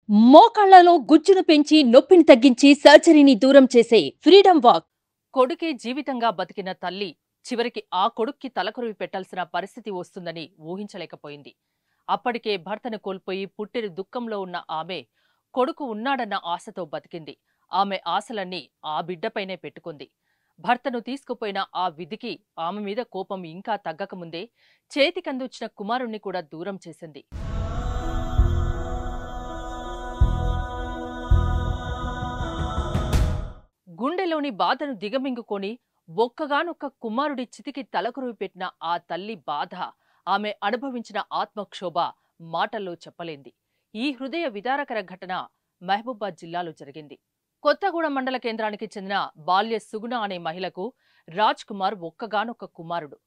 మోకాళ్లలో గుజ్జును పెంచి నొప్పిని తగ్గించి సర్జరీని దూరం చేసే ఫ్రీడమ్ వాక్. కొడుకే జీవితంగా బతికిన తల్లి చివరికి ఆ కొడుక్కి తలకొరివి పెట్టాల్సిన పరిస్థితి వస్తుందని ఊహించలేకపోయింది. అప్పటికే భర్తను కోల్పోయి పుట్టిన దుఃఖంలో ఉన్న ఆమె కొడుకు ఉన్నాడన్న ఆశతో బతికింది. ఆమె ఆశలన్నీ ఆ బిడ్డపైనే పెట్టుకుంది. భర్తను తీసుకుపోయిన ఆ విధికి ఆమె మీద కోపం ఇంకా తగ్గకముందే చేతికందొచ్చిన కుమారుణ్ణి కూడా దూరం చేసింది. గుండెలోని బాధను దిగమింగుకొని ఒక్కగానొక్క కుమారుడి చితికి తలకొరివి పెట్టిన ఆ తల్లి బాధ, ఆమె అనుభవించిన ఆత్మక్షోభ మాటల్లో చెప్పలేంది. ఈ హృదయ విదారకర ఘటన మహబూబాద్ జిల్లాలో జరిగింది. కొత్తగూడెం మండల కేంద్రానికి చెందిన బాల్య సుగుణ అనే మహిళకు రాజ్ కుమార్ ఒక్కగానొక్క కుమారుడు.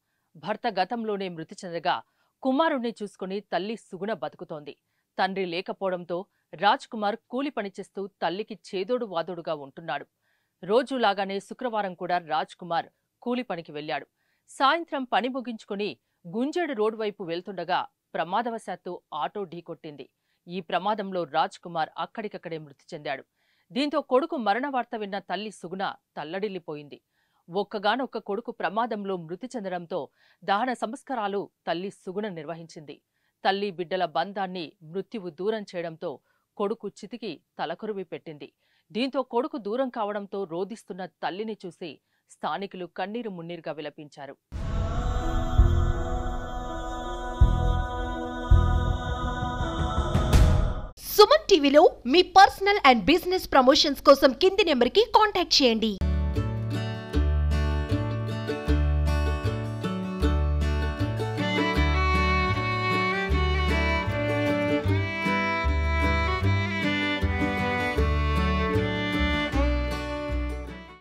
భర్త గతంలోనే మృతి చెందగా కుమారుణ్ణి చూసుకుని తల్లి సుగుణ బతుకుతోంది. తండ్రి లేకపోవడంతో రాజ్ కుమార్ కూలి పనిచేస్తూ తల్లికి చేదోడు వాదోడుగా ఉంటున్నాడు. రోజులాగానే శుక్రవారం కూడా రాజ్ కుమార్ కూలి పనికి వెళ్లాడు. సాయంత్రం పని ముగించుకుని గుంజేడు రోడ్ వైపు వెళ్తుండగా ప్రమాదవశాత్తు ఆటో ఢీకొట్టింది. ఈ ప్రమాదంలో రాజ్ కుమార్ అక్కడికక్కడే మృతి చెందాడు. దీంతో కొడుకు మరణ వార్త విన్న తల్లి సుగుణ తల్లడిల్లిపోయింది. ఒక్కగానొక్క కొడుకు ప్రమాదంలో మృతి చెందడంతో దహన సంస్కారాలు తల్లి సుగుణ నిర్వహించింది. తల్లి బిడ్డల బంధాన్ని మృత్యువు దూరం చేయడంతో కొడుకు చితికి తలకొరివి పెట్టింది. దీంతో కొడుకు దూరం కావడంతో రోదిస్తున్న తల్లిని చూసి స్థానికులు కన్నీరు మున్నీరుగా విలపించారు. సుమన్ టీవీలో మీ పర్సనల్ అండ్ బిజినెస్ ప్రమోషన్స్ కోసం కింది నెంబర్కి కాంటాక్ట్ చేయండి.